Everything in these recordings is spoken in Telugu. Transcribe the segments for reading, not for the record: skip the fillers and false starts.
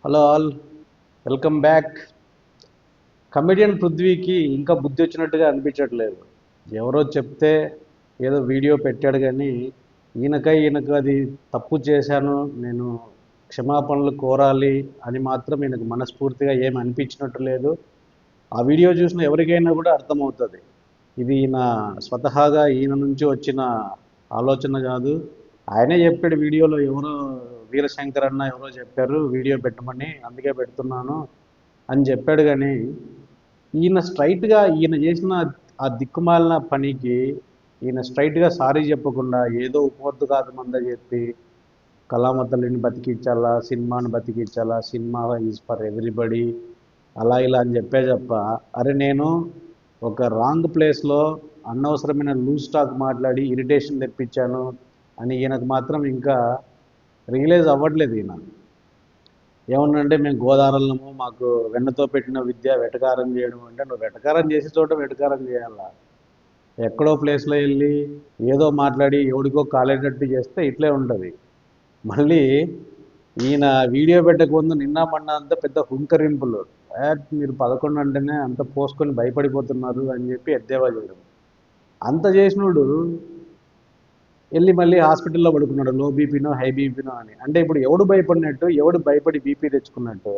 Hello all, welcome back. Comedian పృథ్వీకి ఇంకా బుద్ధి వచ్చినట్టుగా అనిపించట్లేదు. ఎవరో చెప్తే ఏదో వీడియో పెట్టాడు కానీ ఈయనకు అది తప్పు చేశాను, నేను క్షమాపణలు కోరాలి అని మాత్రం ఈయనకు మనస్ఫూర్తిగా ఏమి అనిపించినట్టు లేదు. ఆ వీడియో చూసిన ఎవరికైనా కూడా అర్థమవుతుంది ఇది ఈయన స్వతహాగా ఈయన నుంచి వచ్చిన ఆలోచన కాదు. ఆయనే చెప్పాడు వీడియోలో, ఎవరో వీరశంకర్ అన్న ఎవరో చెప్పారు వీడియో పెట్టమని, అందుకే పెడుతున్నాను అని చెప్పాడు. కానీ ఈయన స్ట్రైట్గా ఈయన చేసిన ఆ దిక్కుమాలిన పనికి ఈయన స్ట్రైట్గా సారీ చెప్పకుండా ఏదో ఉపవద్దు మంద చెప్పి కళామతల్లిని బతికించాలా, సినిమాని బతికించాలా, సినిమా ఈజ్ ఫర్ ఎవ్రీబడి అలా ఇలా అని చెప్ప అరే నేను ఒక రాంగ్ ప్లేస్లో అనవసరమైన లూజ్ స్టాక్ మాట్లాడి ఇరిటేషన్ తెప్పించాను అని ఈయనకు మాత్రం ఇంకా రియలైజ్ అవ్వట్లేదు. ఈయన ఏమన్నంటే మేము గోదావరిలో మాకు వెన్నతో పెట్టిన విద్య వెటకారం చేయడం అంటే, నువ్వు వెటకారం చేసే చోట వెటకారం చేయాలా? ఎక్కడో ప్లేస్లో వెళ్ళి ఏదో మాట్లాడి ఎవడికో కాలేటట్టు చేస్తే ఇట్లే ఉంటుంది. మళ్ళీ ఈయన వీడియో పెట్టకముందు నిన్న మొన్న అంతా పెద్ద హుంకరింపులు, మీరు 11 అంటేనే అంత పోసుకొని భయపడిపోతున్నారు అని చెప్పి ఎద్దేవా చేయడం. అంత చేసినోడు వెళ్ళి మళ్ళీ హాస్పిటల్లో పడుకున్నాడు, లో బీపీనో హై బీపీనో అని. అంటే ఇప్పుడు ఎవడు భయపడినట్టు, ఎవడు భయపడి బీపీ తెచ్చుకున్నట్టు?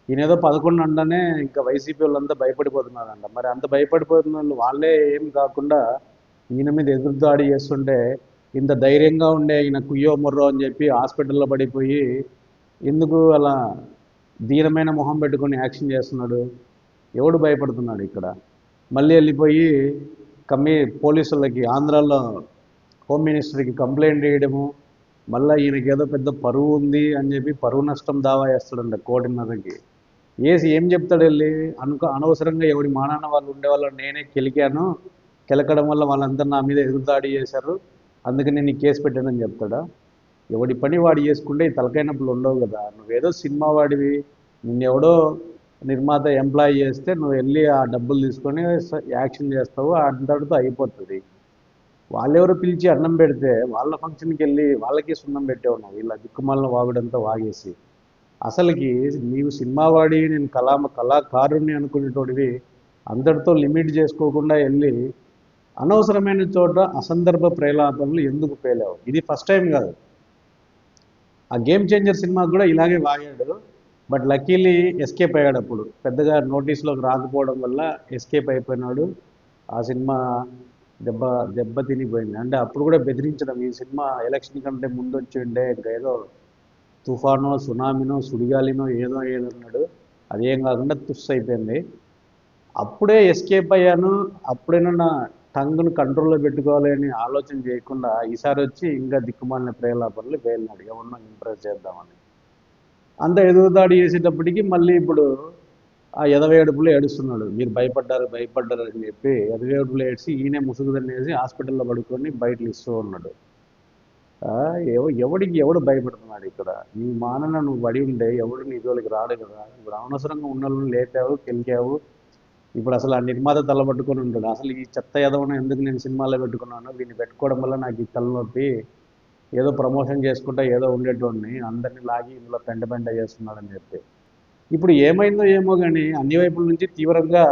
ఈయన ఏదో 11 అంటేనే ఇంకా వైసీపీ వాళ్ళంతా భయపడిపోతున్నారంట. మరి అంత భయపడిపోతున్న వాళ్ళు వాళ్ళే ఏం కాకుండా ఈయన మీద ఎదురుదాడి చేస్తుంటే ఇంత ధైర్యంగా ఉండే ఈయన కుయ్యో మొర్రో అని చెప్పి హాస్పిటల్లో పడిపోయి ఎందుకు అలా దీనమైన మొహం పెట్టుకొని యాక్షన్ చేస్తున్నాడు? ఎవడు భయపడుతున్నాడు ఇక్కడ? మళ్ళీ వెళ్ళిపోయి పోలీసులకి ఆంధ్రాలో హోమ్ మినిస్టర్కి కంప్లైంట్ చేయడము, మళ్ళీ ఈయనకి ఏదో పెద్ద పరువు ఉంది అని చెప్పి పరువు నష్టం దావా వేస్తాడంట 1.5 కోటి వేసి ఏం చెప్తాడు వెళ్ళి? అనవసరంగా ఎవడి మానాన్న వాళ్ళు ఉండేవాళ్ళు నేనే కెలికాను, కెలకడం వల్ల వాళ్ళంతా నా మీద ఎదురుదాడి చేశారు, అందుకని నేను కేసు పెట్టానని చెప్తాడా? ఎవడి పని వాడు చేసుకుంటే ఈ తలకాయ నొప్పులు ఉండవు కదా. నువ్వేదో సినిమా వాడివి, నిన్నెవడో నిర్మాత ఎంప్లాయ్ చేస్తే నువ్వు వెళ్ళి ఆ డబ్బులు తీసుకొని యాక్షన్ చేస్తావు, అంతటితో అయిపోతుంది. వాళ్ళెవరు పిలిచి అన్నం పెడితే వాళ్ళ ఫంక్షన్కి వెళ్ళి వాళ్ళకి సున్నం పెట్టేవున్నావు, వీళ్ళ దిక్కుమాలిన వాగుడంతా వాగేసి. అసలుకి నీవు సినిమా వాడి, నేను కళాకారుణ్ణి అనుకునేటోడివి అందరితో లిమిట్ చేసుకోకుండా వెళ్ళి అనవసరమైన చోట అసందర్భ ప్రేలాపనలు ఎందుకు పేలావు? ఇది ఫస్ట్ టైం కాదు. ఆ గేమ్ చేంజర్ సినిమాకు కూడా ఇలాగే వాగాడు, బట్ లక్కీలీ ఎస్కేప్ అయ్యాడు. అప్పుడు పెద్దగా నోటీస్లోకి రాకపోవడం వల్ల ఎస్కేప్ అయిపోయినాడు. ఆ సినిమా దెబ్బ దెబ్బ తినిపోయింది. అంటే అప్పుడు కూడా బెదిరించడం, ఈ సినిమా ఎలక్షన్ కంటే ముందు వచ్చి ఉండే ఇంకా ఏదో తుఫానో సునామీనో సుడిగాలినో ఏదో అన్నాడు, అదేం కాకుండా తుస్ అయిపోయింది. అప్పుడే ఎస్కేప్ అయ్యాను, అప్పుడైనా నా టంగ్ను కంట్రోల్లో పెట్టుకోవాలి అని ఆలోచన చేయకుండా ఈసారి వచ్చి ఇంకా దిక్కుమాలిన ప్రేలాపనలు వేలినాడు, ఎవరినో ఇంప్రెస్ చేద్దామని. అంత ఎదురుదాడి చేసేటప్పటికి మళ్ళీ ఇప్పుడు ఆ ఎదవేడుపులు ఏడుస్తున్నాడు, మీరు భయపడ్డారు అని చెప్పి ఎదవేడుపులు ఏడ్చి ఈయనే ముసుగు తన్నేసి హాస్పిటల్లో పడుకొని బయటలు ఇస్తూ ఉన్నాడు. ఎవడికి ఎవడు భయపడుతున్నాడు ఇక్కడ? నీ మానన నువ్వు పడి ఉండే ఎవడు నీ జోలికి రాడు కదా. ఇప్పుడు అనవసరంగా ఉన్న వాళ్ళని లేపావు, గెలికావు. ఇప్పుడు అసలు ఆ నిర్మాత తలబట్టుకొని ఉంటాడు, అసలు ఈ చెత్త ఎదవను ఎందుకు నేను సినిమాలో పెట్టుకున్నాను, దీన్ని పెట్టుకోవడం వల్ల నాకు ఈ తలనొప్పి, ఏదో ప్రమోషన్ చేసుకుంటా ఏదో ఉండేటోడిని అందరినీ లాగి ఇందులో పెంట చేస్తున్నాడని చెప్పి. ఇప్పుడు ఏమైందో ఏమో కానీ అన్ని వైపుల నుంచి తీవ్రంగా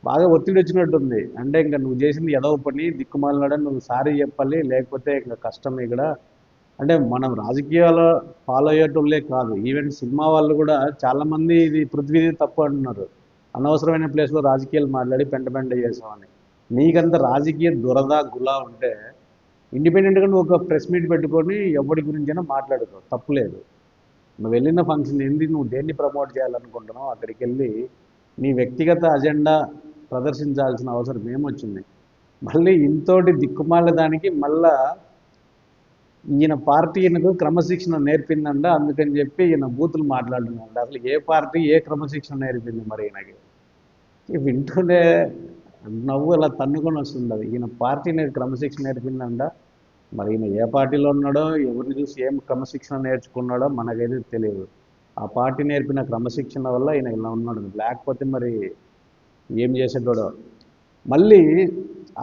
బాగా ఒత్తిడి వచ్చినట్టుంది. అంటే ఇంకా నువ్వు చేసింది ఎదవ పని, దిక్కుమాలినాడని నువ్వు సారీ చెప్పాలి, లేకపోతే ఇంకా కష్టం ఇక్కడ. అంటే మనం రాజకీయాలు ఫాలో అయ్యేటోళ్ళే కాదు, ఈవెన్ సినిమా వాళ్ళు కూడా చాలామంది ఇది పృథ్వీది తప్పు అంటున్నారు, అనవసరమైన ప్లేస్లో రాజకీయాలు మాట్లాడి పెంట చేసామని. నీకంత రాజకీయ దురద గులా ఉంటే ఇండిపెండెంట్గా నువ్వు ఒక ప్రెస్ మీట్ పెట్టుకొని ఎవరి గురించైనా మాట్లాడుకో, తప్పులేదు. నువ్వు వెళ్ళిన ఫంక్షన్ ఏంది, నువ్వు దేన్ని ప్రమోట్ చేయాలనుకుంటున్నావు, అక్కడికి వెళ్ళి నీ వ్యక్తిగత అజెండా ప్రదర్శించాల్సిన అవసరం ఏమొచ్చింది? మళ్ళీ ఇంతోటి దిక్కుమాల దానికి మళ్ళా ఈయన పార్టీ ఈయనకు క్రమశిక్షణ నేర్పిందంట, అందుకని చెప్పి ఈయన బూతులు మాట్లాడుతున్నాడు. అసలు ఏ పార్టీ ఏ క్రమశిక్షణ నేర్పింది మరి ఈయనకి? వింటూనే నవ్వు అలా తన్నుకొని వస్తుంది. ఈయన పార్టీ క్రమశిక్షణ నేర్పిందంట, మరి ఈయన ఏ పార్టీలో ఉన్నాడో, ఎవరిని చూసి ఏం క్రమశిక్షణ నేర్చుకున్నాడో మనకైతే తెలియదు. ఆ పార్టీ నేర్పిన క్రమశిక్షణ వల్ల ఈయన ఇలా ఉన్నాడు, లేకపోతే మరి ఏం చేసేటోడో. మళ్ళీ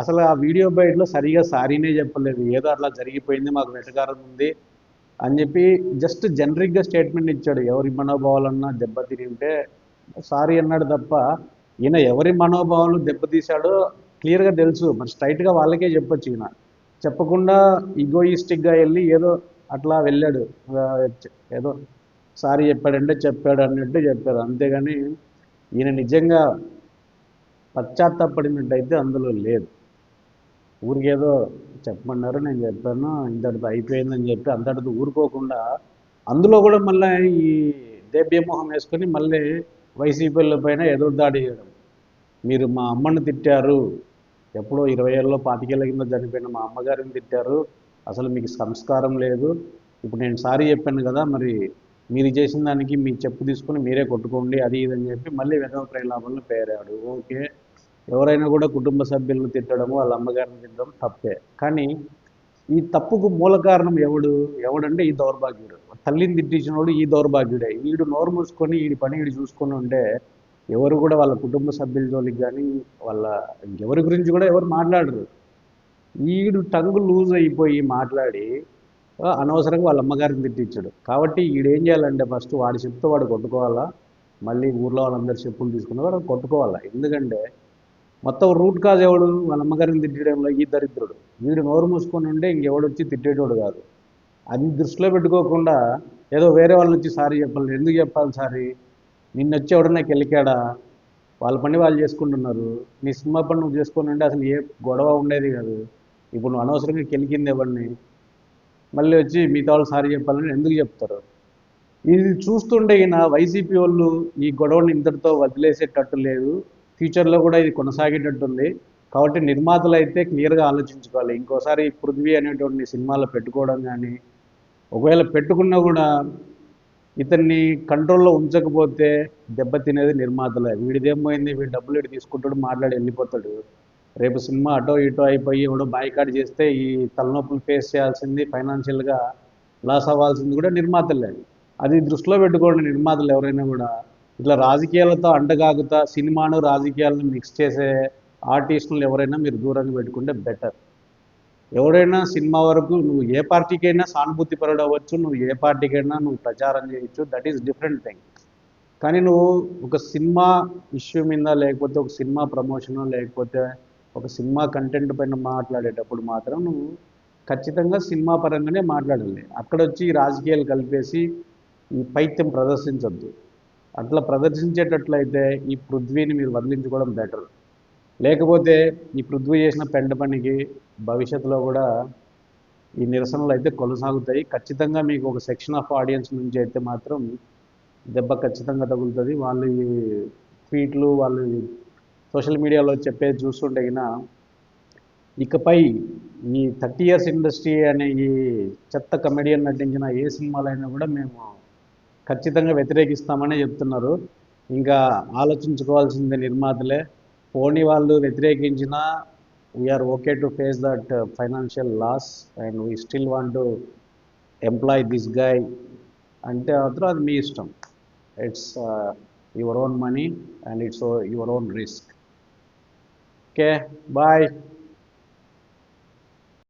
అసలు ఆ వీడియో బయటలో సరిగా సారీనే చెప్పలేదు, ఏదో అట్లా జరిగిపోయింది, మాకు వెటకారం ఉంది అని చెప్పి జస్ట్ జనరిక్గా స్టేట్మెంట్ ఇచ్చాడు. ఎవరి మనోభావాలన్నా దెబ్బతిని ఉంటే సారీ అన్నాడు తప్ప, ఈయన ఎవరి మనోభావాలు దెబ్బతీశాడో క్లియర్గా తెలుసు. మరి స్ట్రైట్గా వాళ్ళకే చెప్పొచ్చు. ఈయన చెప్పకుండా ఈగోయిస్టిక్గా వెళ్ళి ఏదో అట్లా వెళ్ళాడు. ఆ, ఏదో సారీ చెప్పాడంటే చెప్పాడు అన్నట్టు చెప్పారు. అంతేగాని ఈయన నిజంగా పశ్చాత్తాపడినట్టయితే అందులో లేదు. ఊరికేదో చెప్పమన్నారు, నేను చెప్పాను, ఇంతటితో అయిపోయిందని చెప్పి అంతటితో ఊరుకోకుండా అందులో కూడా మళ్ళీ ఈ దేవ్యమోహం వేసుకొని మళ్ళీ వైసీపీల పైన ఎదురుదాడి చేయడం. మీరు మా అమ్మని తిట్టారు, ఎప్పుడో 20 ఏళ్ళలో 25 ఏళ్ళ కింద చనిపోయిన మా అమ్మగారిని తిట్టారు, అసలు మీకు సంస్కారం లేదు. ఇప్పుడు నేను సారీ చెప్పాను కదా, మరి మీరు చేసిన దానికి మీ చెప్పు తీసుకుని మీరే కొట్టుకోండి, అది ఇదని చెప్పి మళ్ళీ విధవ ప్రేలాపనలు పేరాడు. ఓకే, ఎవరైనా కూడా కుటుంబ సభ్యులను తిట్టడము, వాళ్ళ అమ్మగారిని తిట్టడం తప్పే. కానీ ఈ తప్పుకు మూల కారణం ఎవడంటే ఈ దౌర్భాగ్యుడు. తల్లిని తిట్టించినోడు ఈ దౌర్భాగ్యుడే. వీడు నోరు మూసుకొని వీడి పని వీడు చూసుకొని ఉంటే ఎవరు కూడా వాళ్ళ కుటుంబ సభ్యుల జోలికి కానీ వాళ్ళ ఎవరి గురించి కూడా ఎవరు మాట్లాడరు. వీడు టంగు లూజ్ అయిపోయి మాట్లాడి అనవసరంగా వాళ్ళ అమ్మగారిని తిట్టించాడు. కాబట్టి వీడేం చేయాలంటే ఫస్ట్ వాడి చెప్తే వాడు కొట్టుకోవాలా, మళ్ళీ ఊర్లో వాళ్ళందరూ చెప్పులు తీసుకుని వాడు కొట్టుకోవాలా. ఎందుకంటే మొత్తం రూట్ కాజ్ ఎవడు? వాళ్ళ అమ్మగారిని తిట్టడంలో ఈ దరిద్రుడు. వీడు నోరు మూసుకొని ఉంటే ఇంకెవడు వచ్చి తిట్టేటోడు కాదు. అది దృష్టిలో పెట్టుకోకుండా ఏదో వేరే వాళ్ళని వచ్చి సారీ చెప్పాలి. ఎందుకు చెప్పాలి సారీ? నిన్న వచ్చి ఎవడన్నా కెలికాడా? వాళ్ళ పని వాళ్ళు చేసుకుంటున్నారు. నీ సినిమా పని నువ్వు చేసుకొని ఉంటే అసలు ఏ గొడవ ఉండేది కాదు. ఇప్పుడు నువ్వు అనవసరంగా కెలికింది ఎవరిని? మళ్ళీ వచ్చి మిగతా వాళ్ళు సారీ చెప్పాలని ఎందుకు చెప్తారు? ఇది చూస్తుంటే ఈయన వైసీపీ వాళ్ళు ఈ గొడవని ఇంతటితో వదిలేసేటట్టు లేదు, ఫ్యూచర్లో కూడా ఇది కొనసాగేటట్టుంది. కాబట్టి నిర్మాతలు అయితే క్లియర్గా ఆలోచించుకోవాలి. ఇంకోసారి పృథ్వీ అనేటువంటి సినిమాలో పెట్టుకోవడం కానీ, ఒకవేళ పెట్టుకున్నా కూడా ఇతన్ని కంట్రోల్లో ఉంచకపోతే దెబ్బతినేది నిర్మాతలే. వీడిదేమైంది, వీడి డబ్బులు ఇటు తీసుకుంటాడు, మాట్లాడి వెళ్ళిపోతాడు. రేపు సినిమా అటో ఇటో అయిపోయి ఎవడో బాయ్కాట్ చేస్తే ఈ తలనొప్పులు ఫేస్ చేయాల్సింది, ఫైనాన్షియల్గా లాస్ అవ్వాల్సింది కూడా నిర్మాతలే. అది దృష్టిలో పెట్టుకోండి నిర్మాతలు ఎవరైనా కూడా. ఇట్లా రాజకీయాలతో అంటగాగుతా సినిమాను రాజకీయాలను మిక్స్ చేసే ఆర్టిస్టులు ఎవరైనా మీరు దూరంగా పెట్టుకుంటే బెటర్. ఎవడైనా సినిమా వరకు నువ్వు ఏ పార్టీకైనా సానుభూతి పరుడు అవ్వచ్చు, నువ్వు ఏ పార్టీకైనా నువ్వు ప్రచారం చేయొచ్చు, దట్ ఈస్ డిఫరెంట్ థింగ్. కానీ నువ్వు ఒక సినిమా ఇష్యూ మీద, లేకపోతే ఒక సినిమా ప్రమోషన్, లేకపోతే ఒక సినిమా కంటెంట్ పైన మాట్లాడేటప్పుడు మాత్రం నువ్వు ఖచ్చితంగా సినిమా పరంగానే మాట్లాడాలి. అక్కడ వచ్చి రాజకీయాలు కలిపేసి ఈ పైత్యం ప్రదర్శించొద్దు. అట్లా ప్రదర్శించేటట్లయితే ఈ పృథ్వీని మీరు వదిలించుకోవడం బెటర్. లేకపోతే ఈ పృథ్వీ చేసిన పెంట పనికి భవిష్యత్తులో కూడా ఈ నిరసనలు అయితే కొనసాగుతాయి. ఖచ్చితంగా మీకు ఒక సెక్షన్ ఆఫ్ ఆడియన్స్ నుంచి అయితే మాత్రం దెబ్బ ఖచ్చితంగా తగులుతుంది. వాళ్ళు ఈ ట్వీట్లు, వాళ్ళు సోషల్ మీడియాలో చెప్పేది చూస్తుంటే ఇకపై ఈ 30 ఇయర్స్ ఇండస్ట్రీ అనే ఈ చెత్త కమెడియన్ నటించిన ఏ సినిమాలైనా కూడా మేము ఖచ్చితంగా వ్యతిరేకిస్తామని చెప్తున్నారు. ఇంకా ఆలోచించుకోవాల్సిందే నిర్మాతలే. పోనీ వాళ్ళు వ్యతిరేకించినా we are okay to face that financial loss and we still want to employ this guy అంటే మాత్రం అది మీ ఇష్టం. It's your own money and it's your own risk. Okay, bye.